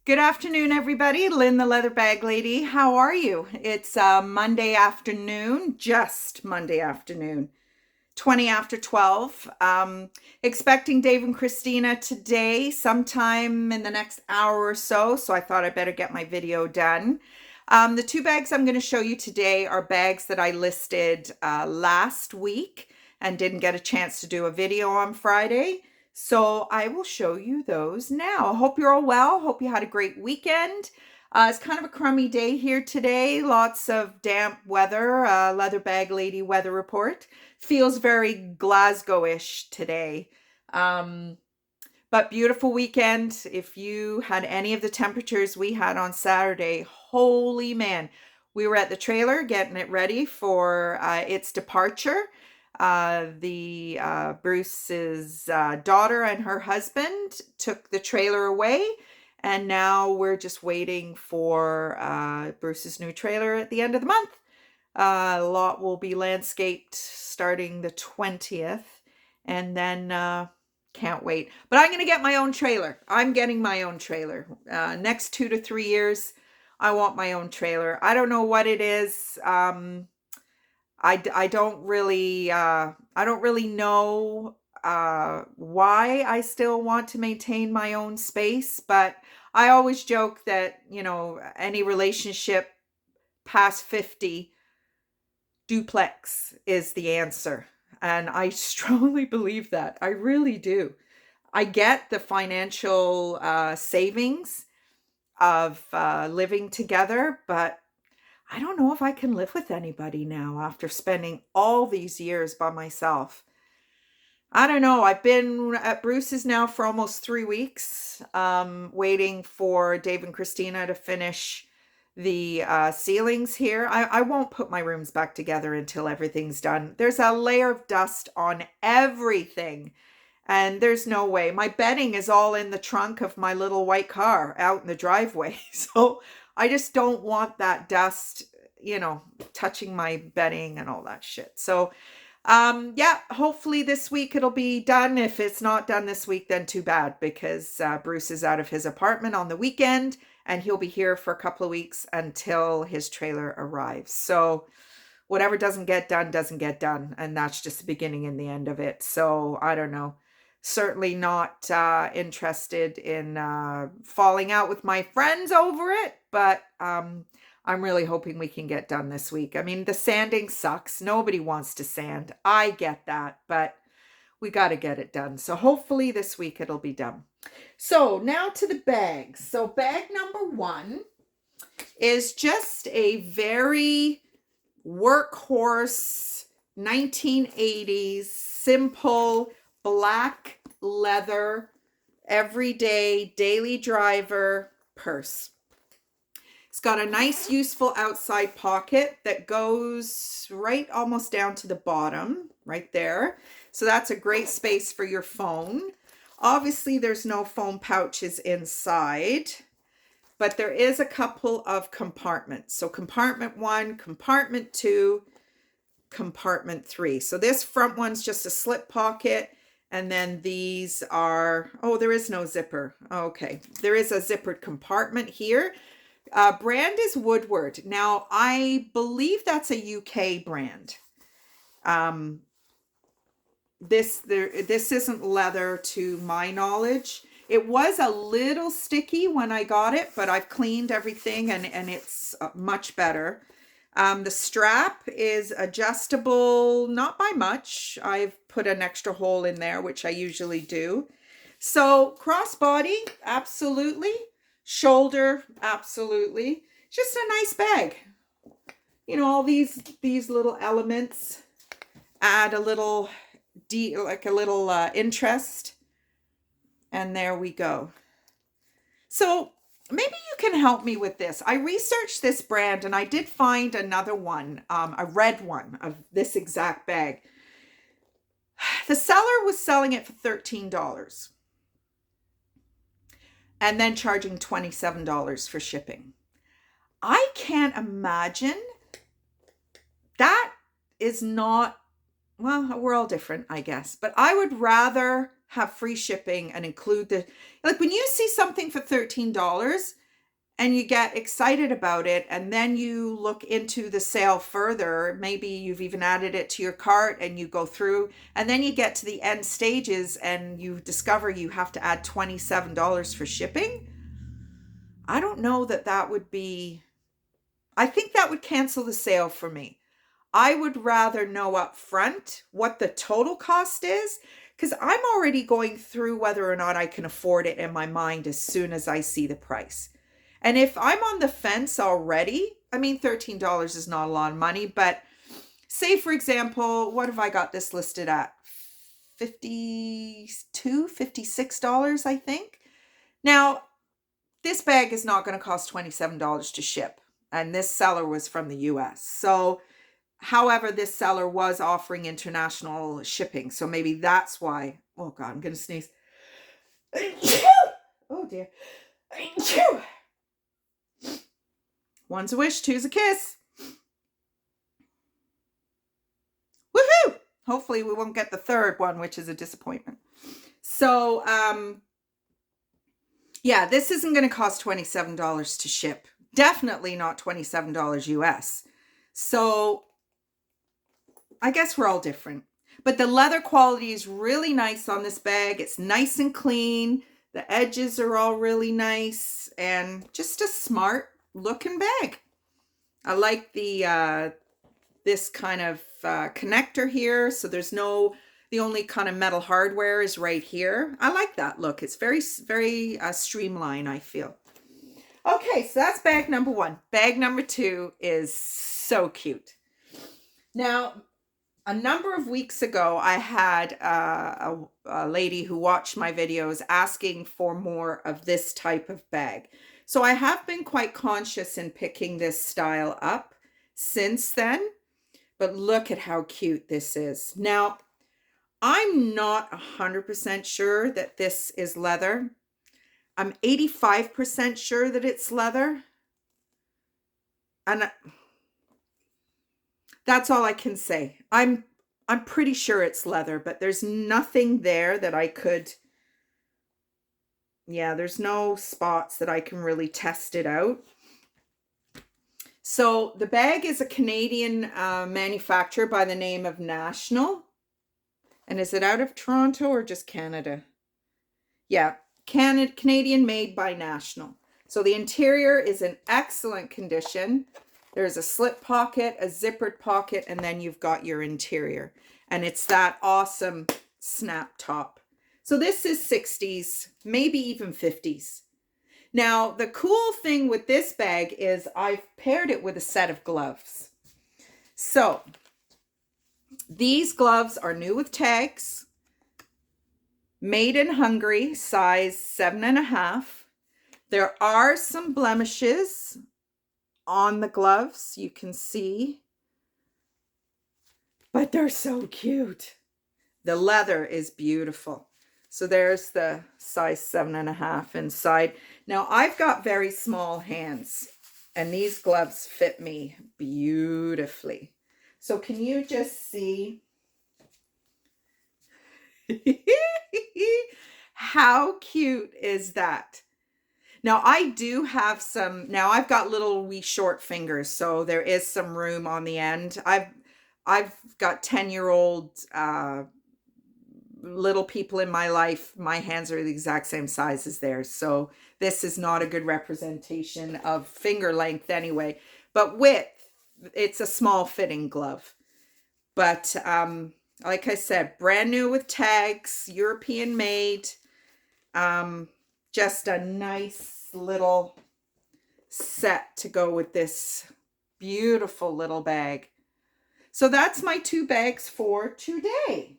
Good afternoon, everybody. Lynn, the leather bag lady. How are you? It's Monday afternoon, just Monday afternoon, 20 after 12. Expecting Dave and Christina today, sometime in the next hour or so. So I thought I better get my video done. The two bags I'm going to show you today are bags that I listed last week and didn't get a chance to do a video on Friday. So I will show you those now. Hope you're all well. Hope you had a great weekend. It's kind of a crummy day here today. Lots of damp weather. Leather bag lady weather report. Feels very Glasgow-ish today. But beautiful weekend. If you had any of the temperatures we had on Saturday, holy man. We were at the trailer getting it ready for its departure. Bruce's daughter and her husband took the trailer away, and now we're just waiting for Bruce's new trailer at the end of the month. A lot will be landscaped starting the 20th, and then can't wait. But I'm going to get my own trailer. I'm getting my own trailer. Next 2 to 3 years, I want my own trailer. I don't know what it is. I don't really know why I still want to maintain my own space, but I always joke that, any relationship past 50, duplex is the answer. And I strongly believe that. I really do. I get the financial savings of living together, but I don't know if I can live with anybody now after spending all these years by myself. I don't know. I've been at Bruce's now for almost 3 weeks, waiting for Dave and Christina to finish the ceilings here. I won't put my rooms back together until everything's done. There's a layer of dust on everything, and there's no way. My bedding is all in the trunk of my little white car out in the driveway. So I just don't want that dust, touching my bedding and all that shit. So, yeah, hopefully this week it'll be done. If it's not done this week, then too bad, because Bruce is out of his apartment on the weekend and he'll be here for a couple of weeks until his trailer arrives. So whatever doesn't get done, doesn't get done. And that's just the beginning and the end of it. So I don't know. Certainly not interested in falling out with my friends over it, but I'm really hoping we can get done this week. I mean, the sanding sucks. Nobody wants to sand. I get that, but we got to get it done. So hopefully this week it'll be done. So now to the bags. So bag number 1 is just a very workhorse 1980s simple black leather everyday daily driver purse. It's got a nice useful outside pocket that goes right almost down to the bottom right there. So that's a great space for your phone. Obviously there's no phone pouches inside, but there is a couple of compartments. So compartment 1, compartment 2, compartment 3. So this front one's just a slip pocket, and then these are, oh, there is no zipper. Okay, there is a zippered compartment here. Brand is Woodward. Now, I believe that's a UK brand. This isn't leather to my knowledge. It was a little sticky when I got it, but I've cleaned everything and it's much better. The strap is adjustable, not by much. I've put an extra hole in there, which I usually do. So crossbody, absolutely. Shoulder, absolutely. Just a nice bag. All these little elements add a little interest. And there we go. So maybe you can help me with this. I researched this brand and I did find another one, a red one of this exact bag. The seller was selling it for $13 and then charging $27 for shipping. I can't imagine. That is not, well, we're all different, I guess, but I would rather have free shipping and include the, like when you see something for $13 and you get excited about it, and then you look into the sale further, maybe you've even added it to your cart and you go through, and then you get to the end stages and you discover you have to add $27 for shipping. I don't know that that would be, I think that would cancel the sale for me. I would rather know up front what the total cost is, because I'm already going through whether or not I can afford it in my mind as soon as I see the price. And if I'm on the fence already, I mean, $13 is not a lot of money, but say, for example, what have I got this listed at? $52, $56, I think. Now, this bag is not going to cost $27 to ship. And this seller was from the US. So, however, this seller was offering international shipping. So maybe that's why. Oh, God, I'm going to sneeze. Oh, dear. One's a wish, two's a kiss. Woohoo! Hopefully we won't get the third one, which is a disappointment. So, yeah, this isn't going to cost $27 to ship. Definitely not $27 US. So, I guess we're all different. But the leather quality is really nice on this bag. It's nice and clean. The edges are all really nice. And just a smart looking bag. I like the this kind of connector here. So there's no, the only kind of metal hardware is right here. I like that look. It's very, very streamlined, I feel. Okay, so that's bag number one. Bag number two is so cute. Now, a number of weeks ago, I had a lady who watched my videos asking for more of this type of bag. So I have been quite conscious in picking this style up since then, but look at how cute this is. Now, I'm not 100% sure that this is leather. I'm 85% sure that it's leather. And that's all I can say. I'm pretty sure it's leather, but there's nothing there that I could, yeah, there's no spots that I can really test it out. So the bag is a Canadian manufacturer by the name of National. And is it out of Toronto or just Canada? Yeah, Canadian made by National. So the interior is in excellent condition. There's a slip pocket, a zippered pocket, and then you've got your interior. And it's that awesome snap top. So this is 60s, maybe even 50s. Now, the cool thing with this bag is I've paired it with a set of gloves. So these gloves are new with tags, made in Hungary, size 7.5. There are some blemishes on the gloves, you can see, but they're so cute. The leather is beautiful. So there's the size 7.5 inside. Now I've got very small hands and these gloves fit me beautifully. So can you just see how cute is that? Now I do have some, now I've got little wee short fingers, so there is some room on the end. I've got 10-year-old little people in my life. My hands are the exact same size as theirs. So this is not a good representation of finger length anyway, but width, it's a small fitting glove. But like I said, brand new with tags, European made. Just a nice little set to go with this beautiful little bag. So that's my two bags for today.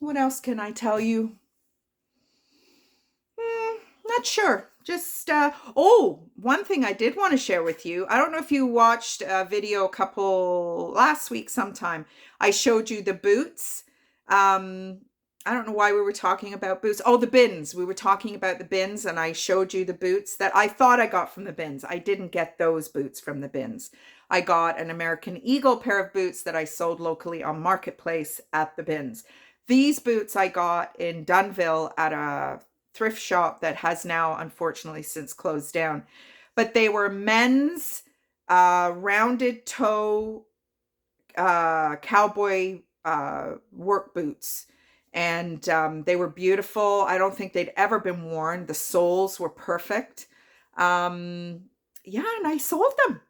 What else can I tell you? Not sure. Just, oh, one thing I did want to share with you. I don't know if you watched a video last week sometime. I showed you the boots. I don't know why we were talking about boots. Oh, the bins. We were talking about the bins and I showed you the boots that I thought I got from the bins. I didn't get those boots from the bins. I got an American Eagle pair of boots that I sold locally on Marketplace at the bins. These boots I got in Dunville at a thrift shop that has now unfortunately since closed down. But they were men's rounded toe cowboy work boots. And they were beautiful. I don't think they'd ever been worn. The soles were perfect. Um, yeah, and I sold them.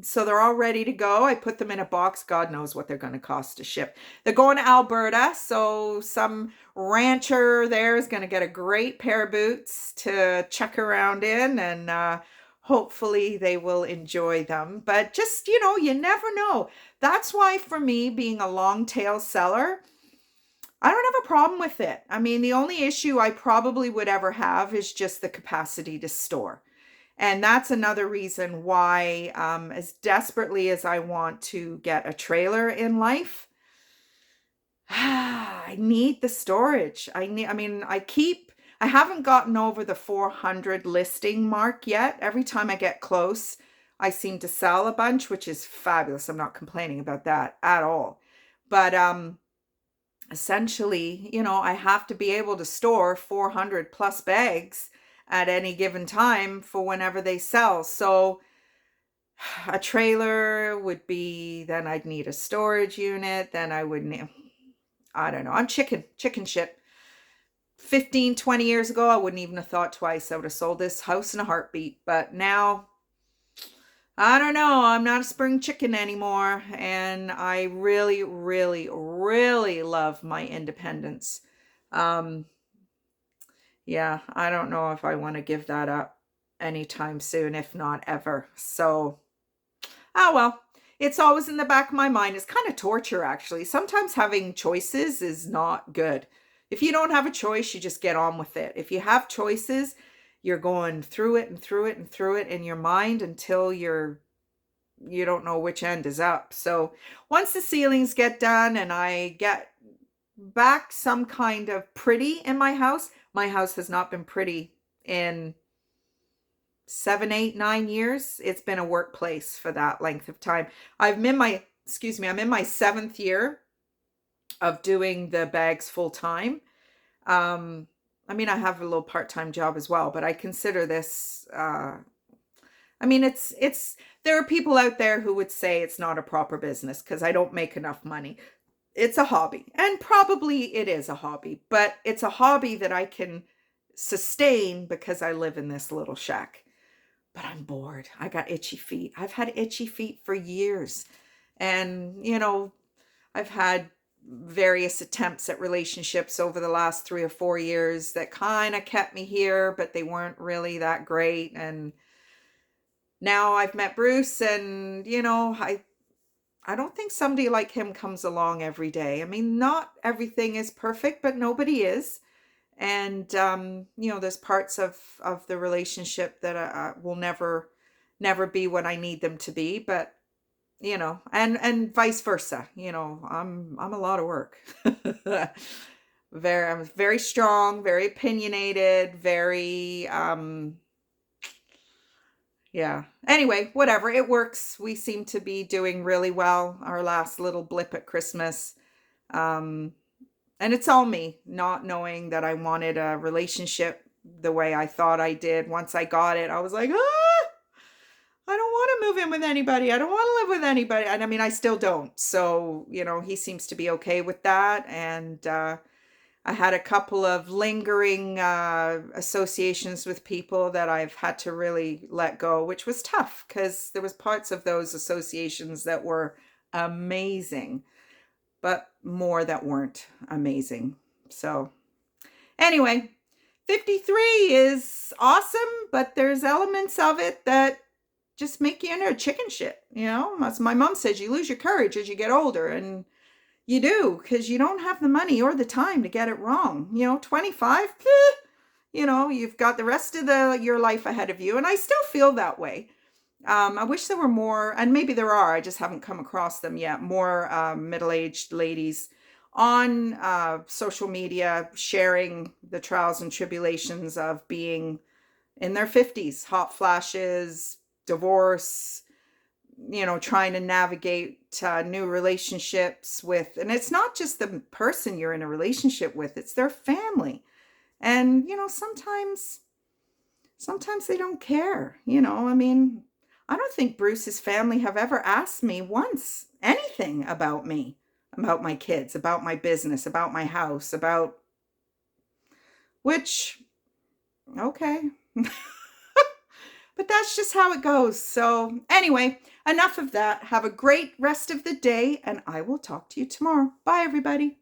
So they're all ready to go. I put them in a box. God knows what they're going to cost to ship. They're going to Alberta. So some rancher there is going to get a great pair of boots to check around in, and hopefully they will enjoy them. But just, you never know. That's why for me, being a long tail seller, I don't have a problem with it. I mean, the only issue I probably would ever have is just the capacity to store. And that's another reason why, as desperately as I want to get a trailer in life, I need the storage. I haven't gotten over the 400 listing mark yet. Every time I get close, I seem to sell a bunch, which is fabulous. I'm not complaining about that at all. But essentially, I have to be able to store 400 plus bags at any given time for whenever they sell. So a trailer would be, then I'd need a storage unit, then I would need, I don't know. I'm chicken shit. 15, 20 years ago, I wouldn't even have thought twice. I would have sold this house in a heartbeat. But now, I don't know. I'm not a spring chicken anymore. And I really, really, really love my independence. Yeah, I don't know if I want to give that up anytime soon, if not ever. So, oh well, it's always in the back of my mind. It's kind of torture, actually. Sometimes having choices is not good. If you don't have a choice, you just get on with it. If you have choices, you're going through it and through it and through it in your mind until you don't know which end is up. So once the ceilings get done and I get back some kind of pretty in my house has not been pretty in 7, 8, 9 years. It's been a workplace for that length of time. I'm in my 7th year of doing the bags full time. I mean, I have a little part-time job as well, but I consider this, it's, there are people out there who would say it's not a proper business because I don't make enough money. It's a hobby, and probably it is a hobby, but it's a hobby that I can sustain because I live in this little shack. But I'm bored. I got itchy feet. I've had itchy feet for years. And, I've had various attempts at relationships over the last 3 or 4 years that kind of kept me here, but they weren't really that great. And now I've met Bruce, and, I don't think somebody like him comes along every day. I mean, not everything is perfect, but nobody is. And, there's parts of the relationship that will never be what I need them to be. But, and vice versa, I'm a lot of work. I'm very strong, very opinionated, very, yeah. Anyway, whatever. It works. We seem to be doing really well. Our last little blip at Christmas. And it's all me not knowing that I wanted a relationship the way I thought I did. Once I got it, I was like, I don't want to move in with anybody. I don't want to live with anybody. And I mean, I still don't. So, he seems to be okay with that. And, I had a couple of lingering associations with people that I've had to really let go, which was tough because there was parts of those associations that were amazing, but more that weren't amazing. So anyway, 53 is awesome, but there's elements of it that just make you into a chicken shit. As my mom says, you lose your courage as you get older, and you do, because you don't have the money or the time to get it wrong. 25, you've got the rest of your life ahead of you. And I still feel that way. I wish there were more, and maybe there are, I just haven't come across them yet, more middle-aged ladies on social media sharing the trials and tribulations of being in their 50s, hot flashes, divorce, trying to navigate new relationships with, and it's not just the person you're in a relationship with, it's their family. And, sometimes they don't care. I mean, I don't think Bruce's family have ever asked me once anything about me, about my kids, about my business, about my house, about which, okay. But that's just how it goes. So, anyway, enough of that. Have a great rest of the day, and I will talk to you tomorrow. Bye, everybody.